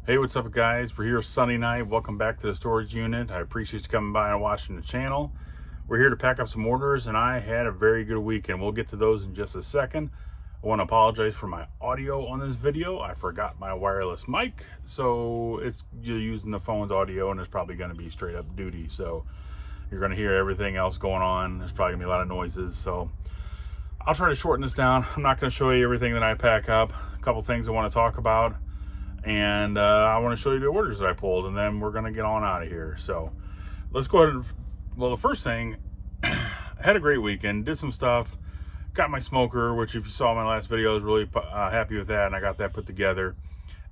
Hey, what's up guys? We're here Sunday night. Welcome back to the storage unit. I appreciate you coming by and watching the channel. We're here to pack up some orders and I had a very good weekend. We'll get to those in just a second. I want to apologize for my audio on this video. I forgot my wireless mic, so you're using the phone's audio and it's probably going to be straight up duty. So you're going to hear everything else going on. There's probably going to be a lot of noises. So I'll try to shorten this down. I'm not going to show you everything that I pack up. A couple things I want to talk about. And I want to show you the orders that I pulled, and then we're going to get on out of here. So let's go ahead and, well, the first thing, I had a great weekend, did some stuff, got my smoker, which if you saw my last video, I was really happy with that, and I got that put together.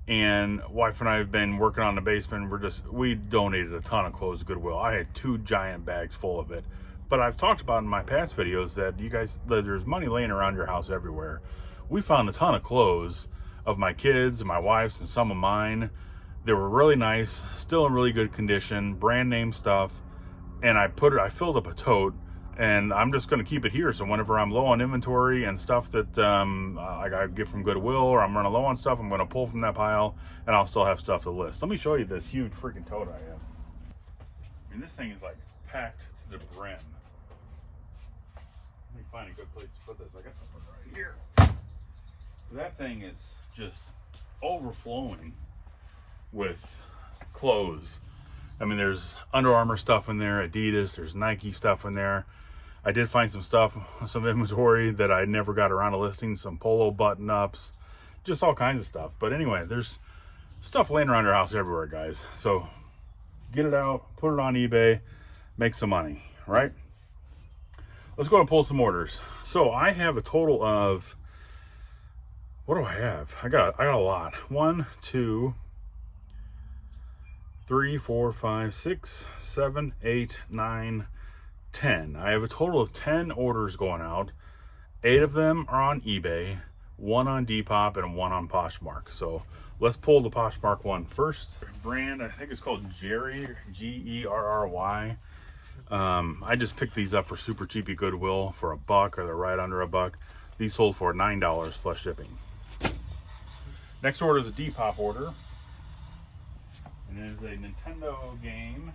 And wife and I have been working on the basement. We donated a ton of clothes to Goodwill. I had 2 giant bags full of it. But I've talked about in my past videos that there's money laying around your house everywhere. We found a ton of clothes of my kids and my wife's and some of mine. They were really nice, still in really good condition, brand name stuff. And I filled up a tote, and I'm just going to keep it here. So whenever I'm low on inventory and stuff that I get from Goodwill, or I'm running low on stuff, I'm going to pull from that pile, and I'll still have stuff to list. Let me show you this huge freaking tote I have. I mean, this thing is like packed to the brim. Let me find a good place to put this. I got something right here. That thing is just overflowing with clothes. I mean, there's Under Armour stuff in there, Adidas, there's Nike stuff in there. I did find some stuff, some inventory that I never got around to listing, some polo button-ups, just all kinds of stuff. But anyway, there's stuff laying around your house everywhere, guys. So get it out, put it on eBay, make some money, right? Let's go and pull some orders. So I have a total of, what do I have? I got a lot. 1, 2, 3, 4, 5, 6, 7, 8, 9, 10. I have a total of 10 orders going out. 8 of them are on eBay, 1 on Depop, and 1 on Poshmark. So let's pull the Poshmark one first. Brand, I think it's called Jerry, Gerry. I just picked these up for super cheap at Goodwill for $1, or they're right under $1. These sold for $9 plus shipping. Next order is a Depop order, and it is a Nintendo game.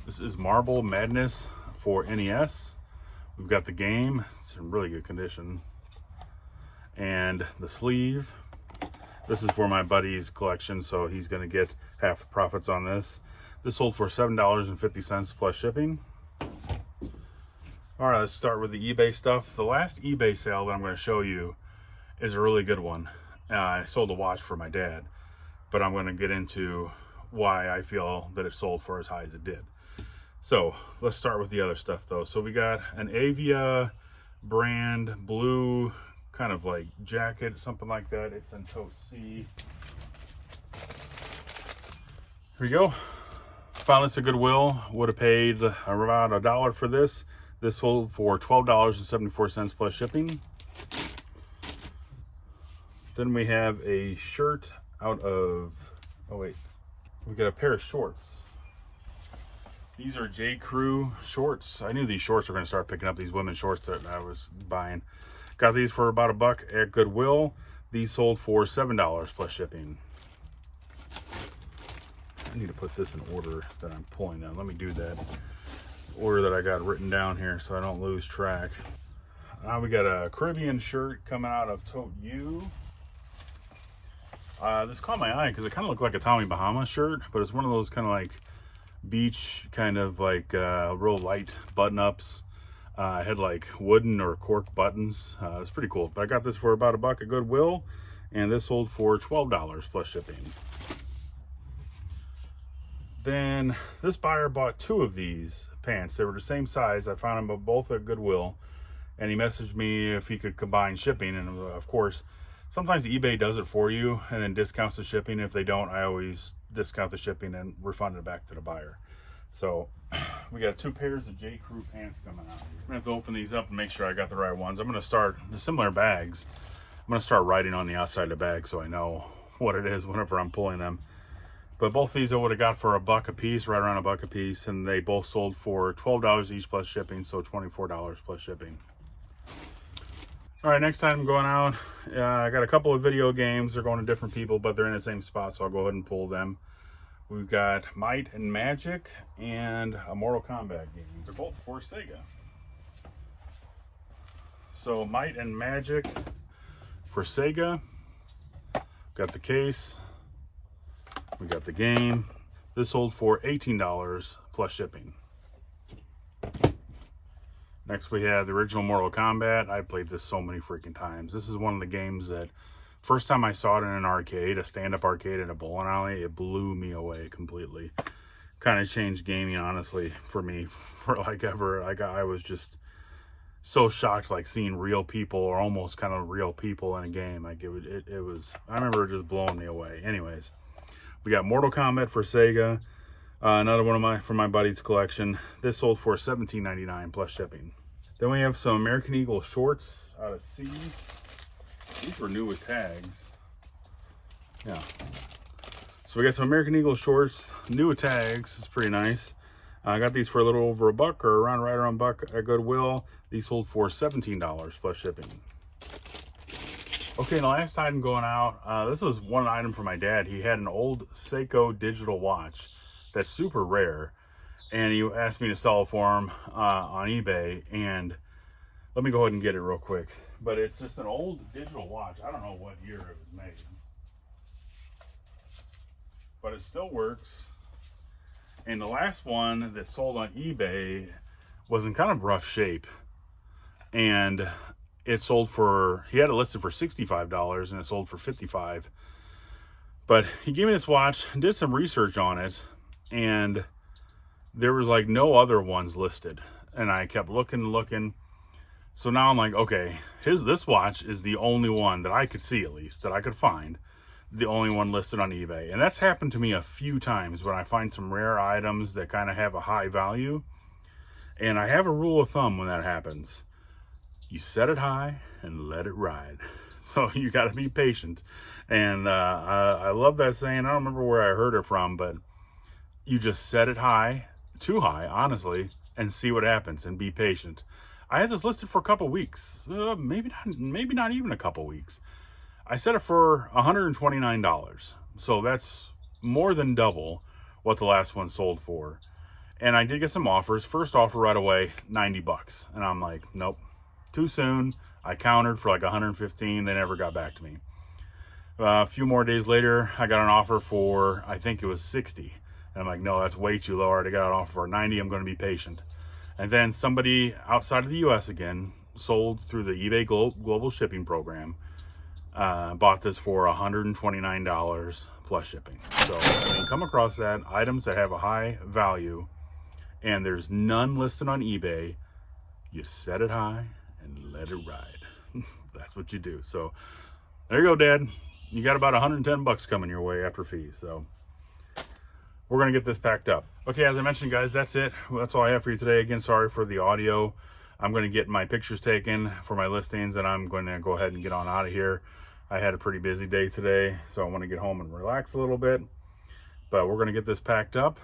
This is Marble Madness for NES. We've got the game, it's in really good condition, and the sleeve. This is for my buddy's collection, so he's going to get half the profits on this. This sold for $7.50 plus shipping. All right, let's start with the eBay stuff. The last eBay sale that I'm going to show you is a really good one. I sold a watch for my dad, but I'm going to get into why I feel that it sold for as high as it did. So let's start with the other stuff though. So we got an Avia brand blue kind of like jacket, something like that. It's in tote C. Here we go. Found this at Goodwill. Would have paid around $1 for this. This sold for $12.74 plus shipping. Then we have a shirt out of, oh wait, we got a pair of shorts. These are J. Crew shorts. I knew these shorts were going to start picking up, these women's shorts that I was buying. Got these for about $1 at Goodwill. These sold for $7 plus shipping. I need to put this in order that I'm pulling down. Let me do that. Order that I got written down here so I don't lose track. Now we got a Caribbean shirt coming out of Tote U. This caught my eye because it kind of looked like a Tommy Bahama shirt, but it's one of those kind of like beach, kind of like real light button-ups. It had like wooden or cork buttons. It's pretty cool. But I got this for about $1 at Goodwill, and this sold for $12 plus shipping. Then this buyer bought 2 of these pants. They were the same size. I found them both at Goodwill, and he messaged me if he could combine shipping. And of course, sometimes eBay does it for you and then discounts the shipping. If they don't, I always discount the shipping and refund it back to the buyer. So we got 2 pairs of J. Crew pants coming out here. I'm gonna have to open these up and make sure I got the right ones. I'm gonna start the similar bags. I'm gonna start writing on the outside of the bag so I know what it is whenever I'm pulling them. But both these I would have got for $1 a piece, right around $1 a piece, and they both sold for $12 each plus shipping, so $24 plus shipping. All right, next time I'm going out, I got a couple of video games. They're going to different people, but they're in the same spot, so I'll go ahead and pull them. We've got Might and Magic and a Mortal Kombat game. They're both for Sega. So Might and Magic for Sega. Got the case. We got the game. This sold for $18 plus shipping. Next we have the original Mortal Kombat. I played this so many freaking times. This is one of the games that first time I saw it in an arcade, a stand-up arcade at a bowling alley, it blew me away completely. Kind of changed gaming, honestly, for me, for like ever. I was just so shocked, like seeing real people, or almost kind of real people in a game. Like it was, I remember it just blowing me away. Anyways, we got Mortal Kombat for Sega. Another one from my buddy's collection. This sold for $17.99 plus shipping. Then we have some American Eagle shorts out of C. These were new with tags. Yeah. So we got some American Eagle shorts, new with tags. It's pretty nice. I got these for a little over $1 or right around $1 at Goodwill. These sold for $17 plus shipping. Okay, the last item going out, this was one item for my dad. He had an old Seiko digital watch that's super rare, and he asked me to sell it for him on eBay. And let me go ahead and get it real quick. But it's just an old digital watch. I don't know what year it was made, but it still works. And the last one that sold on eBay was in kind of rough shape, and it sold for, he had it listed for $65 and it sold for $55. But he gave me this watch, did some research on it, and there was like no other ones listed. And I kept looking. So now I'm like, okay, this watch is the only one that I could see, at least, that I could find. The only one listed on eBay. And that's happened to me a few times when I find some rare items that kind of have a high value. And I have a rule of thumb when that happens. You set it high and let it ride. So you got to be patient. And I love that saying. I don't remember where I heard it from, but you just set it high, too high, honestly, and see what happens and be patient. I had this listed for a couple weeks, maybe not even a couple weeks. I set it for $129. So that's more than double what the last one sold for. And I did get some offers. First offer right away, $90. And I'm like, nope, too soon. I countered for like 115. They never got back to me. A few more days later, I got an offer for, I think it was 60. And I'm like, no, that's way too low. I already got an offer for 90. I'm going to be patient. And then somebody outside of the U.S. again sold through the eBay global shipping program. Bought this for $129 plus shipping. So when you come across that, items that have a high value and there's none listed on eBay, you set it high and let it ride. That's what you do. So there you go, Dad. You got about $110 coming your way after fees. So we're going to get this packed up. Okay, as I mentioned, guys, that's it. That's all I have for you today. Again, sorry for the audio. I'm going to get my pictures taken for my listings, and I'm going to go ahead and get on out of here. I had a pretty busy day today, so I want to get home and relax a little bit. But we're going to get this packed up.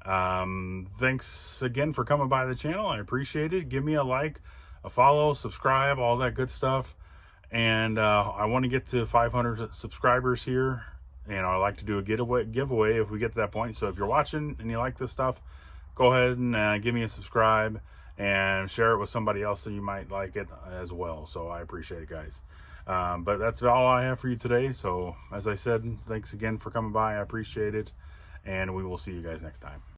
Thanks again for coming by the channel. I appreciate it. Give me a like, a follow, subscribe, all that good stuff. And I want to get to 500 subscribers here. And I like to do a giveaway if we get to that point. So if you're watching and you like this stuff, go ahead and give me a subscribe and share it with somebody else that you might like it as well. So I appreciate it, guys. But that's all I have for you today. So as I said, thanks again for coming by. I appreciate it. And we will see you guys next time.